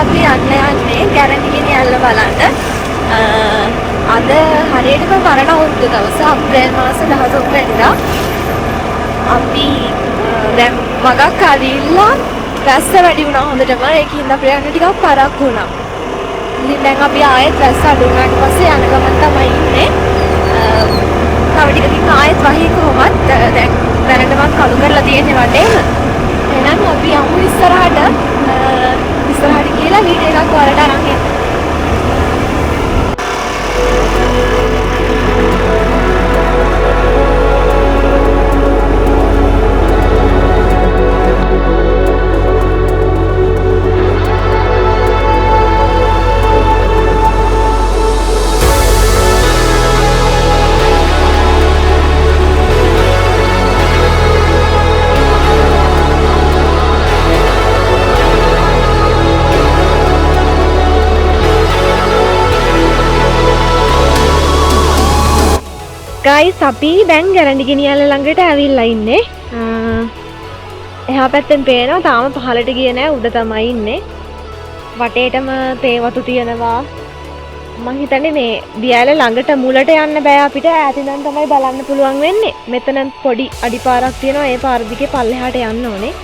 අපි යන්නේ ගැරන්ටි ගෙනියන්න බලන්න. අද හරියටම පරණ අවුරුදු දවස අප්‍රේල් මාස 13 වෙනිදා අපි දැන් මගක් අරිලා රැස්ස වැඩි වුණා හොඳටම. ඒකින්ද අපිට යන්න ටිකක් පරක් වුණා. ඉතින් දැන් අපි ආයෙත් රැස්ස අඩු වුණාට පස්සේ යන ගමන් තමයි ඉන්නේ. තව ටිකකින් ආයෙත් වහී කොහොමත් දැන් දැනටමත් කළු කරලා තියෙන්නේ වටේම. එහෙනම් අපි යමු ඉස්සරහට කියලා වීඩියෝ එකක් ඔයාලට අරන් එන්න. ගයිස් අපි දැන් ගැරන්ටි ගෙනියන්න ළඟට ඇවිල්ලා ඉන්නේ. එහා පැත්තෙන් පේනවා තාම පහළට ගියේ නෑ, උඩ තමයි ඉන්නේ. වටේටම තේ වතු තියෙනවා. මම හිතන්නේ මේ දියැල ළඟට මුලට යන්න බෑ අපිට. ඈතින්නම් තමයි බලන්න පුළුවන් වෙන්නේ. මෙතන පොඩි අඩිපාරක් තියෙනවා. ඒ පාර දිගේ පල්ලෙහාට යන්න ඕනේ.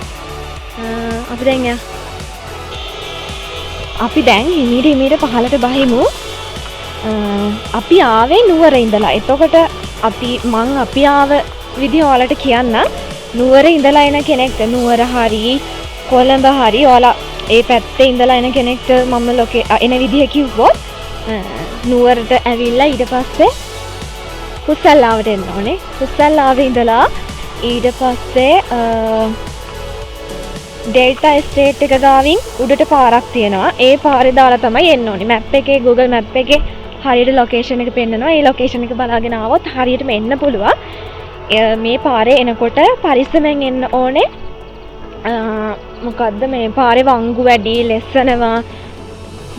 අපි දැන් හිමීට පහළට බහිමු. අපි ආවේ නුවර ඉඳලා. එතකොට අපි ආව විදිහ ඔයාලට කියන්න. නුවර ඉඳලා එන කෙනෙක්ට නුවර හරි කොළඹ හරි ඔයාලා ඒ පැත්තේ ඉඳලා එන කෙනෙක්ට මම එන විදිහ කිව්වොත් නුවරට ඇවිල්ලා ඊට පස්සේ කුසල්ලාවට එන්න ඕනේ. කුසල්ලාවේ ඉඳලා ඊට පස්සේ ඩෙල්ටා එස්ටේට් එක ගාවින් උඩට පාරක් තියෙනවා. ඒ පාරේ දාලා තමයි එන්න ඕනේ. මැප් එකේ Google මැප් එකේ හරියට ලොකේෂන් එක පෙන්නනවා. ඒ ලොකේෂන් එක බලාගෙන ආවොත් හරියටම එන්න පුළුවන්. මේ පාරේ එනකොට පරිස්සමෙන් එන්න ඕනේ. මොකද්ද මේ පාරේ වංගු වැඩි ලෙස්සනවා.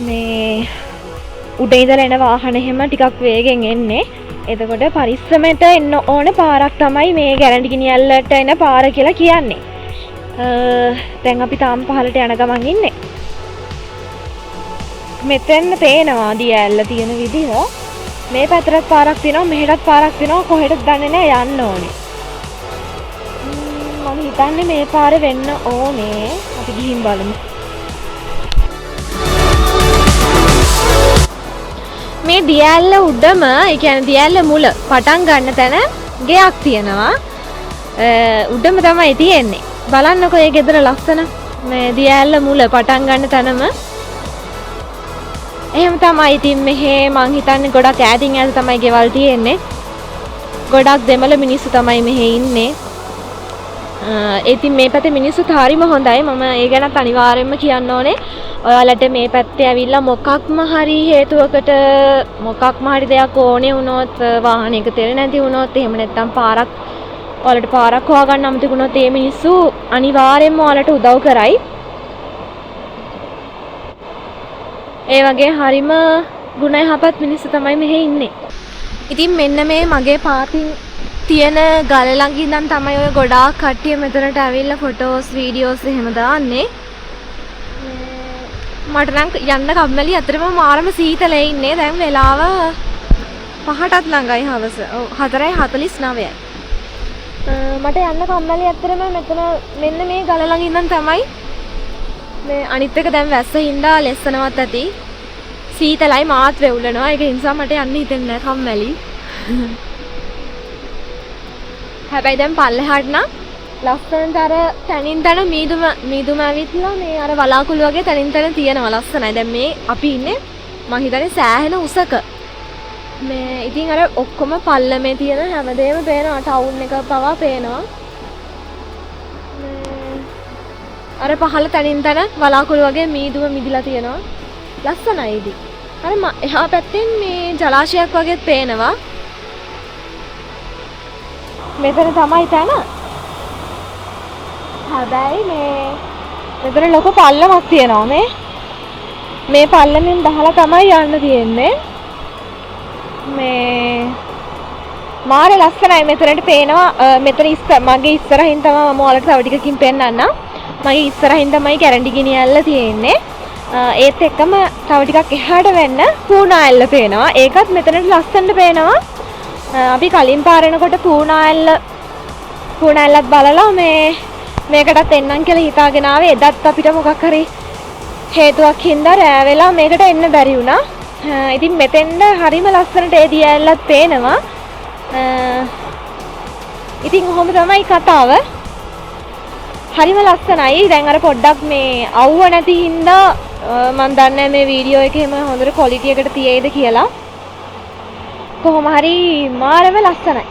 මේ උඩ ඉඳලා එන වාහන එහෙම ටිකක් වේගෙන් එන්නේ. එතකොට පරිස්සමෙට එන්න ඕනේ පාරක් තමයි මේ ගැරන්ටි ගෙනියල්ලට එන පාර කියලා කියන්නේ. දැන් අපි තාම පහළට යන ගමන් ඉන්නේ. මෙතෙන් පේනවා දියැල්ල තියෙන විදිහ. මේ පැත්තට පාරක් තියෙනවා, මෙහෙටත් පාරක් තියෙනවා. කොහෙටද දන්නේ නැහැ, යන්න ඕනේ. මම හිතන්නේ මේ පාරේ වෙන්න ඕනේ. අපි ගිහින් බලමු. මේ දියැල්ල උඩම, ඒ කියන්නේ දියැල්ල මුල පටන් ගන්න තැන ගෙයක් තියෙනවා. උඩම තමයි තියෙන්නේ. බලන්නකෝ මේ ගෙදර ලස්සන. මේ දියැල්ල මුල පටන් ගන්න තැනම එහෙම තමයි. ඉතින් මෙහෙ මං හිතන්නේ ගොඩක් ඈතින් ඈත තමයි ගෙවල් තියෙන්නේ. ගොඩක් දෙමළ මිනිස්සු තමයි මෙහෙ ඉන්නේ. ඉතින් මේ පැත්තේ මිනිස්සුත් හරිම හොඳයි. මම ඒ ගැනත් අනිවාර්යයෙන්ම කියන්න ඕනේ. ඔයාලට මේ පැත්තේ ඇවිල්ලා මොකක්ම හරි හේතුවකට මොකක්ම හරි දෙයක් ඕනේ වුණොත්, වාහනයක තෙල් නැති වුණොත්, එහෙම නැත්නම් ඔයාලට පාරක් හොයාගන්න අමතක වුණොත් මේ මිනිස්සු අනිවාර්යයෙන්ම ඔයාලට උදව් කරයි. ඒ වගේ හරිම ගුණ යහපත් මිනිස්සු තමයි මෙහෙ ඉන්නේ. ඉතින් මෙන්න මේ මගේ පාතින් තියෙන ගල ළඟ ඉඳන් තමයි ඔය ගොඩාක් කට්ටිය මෙතනට ඇවිල්ලා ෆොටෝස් වීඩියෝස් එහෙම දාන්නේ. මට නම් යන්න කම්මැලි. අතරම මාරම සීතලේ ඉන්නේ. දැන් වෙලාව 5ටත් ළඟයි හවස. ඔව් 4:49යි. මට යන්න කම්මැලි. අතරම මෙතන මෙන්න මේ ගල ළඟ ඉඳන් තමයි මේ අනිත් එක දැන් වැස්ස හින්දා ලෙස්සනවත් ඇති. සීතලයි මාත් වෙවුලනවා. ඒක නිසා මට යන්න හිතෙන්නේ නැහැ, කම්මැලි. හැබැයි දැන් පල්ලෙහාට නම් ලස්සනට අර තනින් තන මීදුම ඇවිත්ලා මේ අර වලාකුළු වගේ තනින් තන තියෙනවා. ලස්සනයි. දැන් මේ අපි ඉන්නේ මං හිතන්නේ සෑහෙන උසක. මේ ඉතින් අර ඔක්කොම පල්ලමේ තියෙන හැමදේම පේනවා. ටවුන් එක පවා පේනවා. අර පහළ තනින් තන වලාකුළු වගේ මීදුම මිදිලා තියෙනවා. ලස්සනයි ඉතින්. අර එහා පැත්තෙන් මේ ජලාශයක් වගේත් පේනවා. මෙතන තමයි තන. හැබැයි මෙතන ලොකු පල්ලමක් තියෙනවා. මේ පල්ලමෙන් බහලා තමයි යන්න තියෙන්නේ. මේ මාරේ ලස්සනයි. මෙතනට පේනවා මෙතන මගේ ඉස්සරහින් තමයි මම ඔයාලට තව ටිකකින් පෙන්නන්නම්. මගේ ඉස්සරහින් තමයි ගැරන්ටි ගෙනියල්ල තියෙන්නේ. ඒත් එක්කම තව ටිකක් එහාට වෙන්න පූනාඇල්ල පේනවා. ඒකත් මෙතනට ලස්සනට පේනවා. අපි කලින් පාර එනකොට පූනාඇල්ලත් බලලා මේකටත් එන්නම් කියලා හිතාගෙන ආවේ. එදත් අපිට මොකක් හරි හේතුවක් හින්දා රෑ වෙලා මේකට එන්න බැරි වුණා. ඉතින් මෙතෙන්ද හරිම ලස්සනට ඒ දිය ඇල්ලත් පේනවා. ඉතින් ඔහොම තමයි කතාව. හරිම ලස්සනයි. දැන් අර පොඩ්ඩක් මේ අවුව නැති හින්දා මම දන්නේ මේ වීඩියෝ එකේ එහෙම හොඳට ක්වොලිටි එකට තියෙයිද කියලා. කොහොම හරි මාරම ලස්සනයි.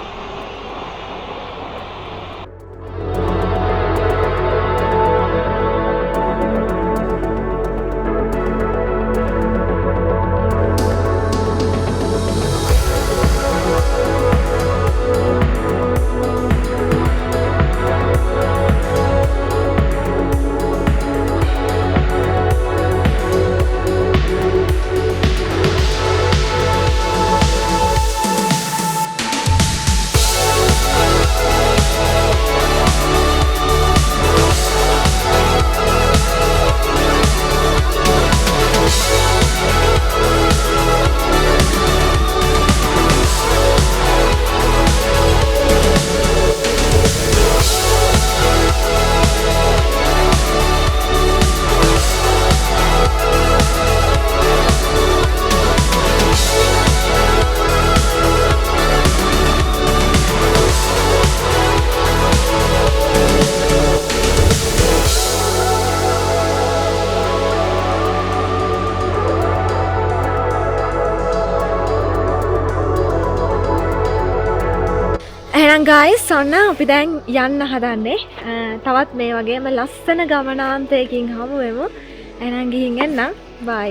ගයිස් ඔන්න අපි දැන් යන්න හදන්නේ. තවත් මේ වගේම ලස්සන ගමනාන්තයකින් හමු වෙමු. එහෙනම් ගිහින් එන්න. බයි.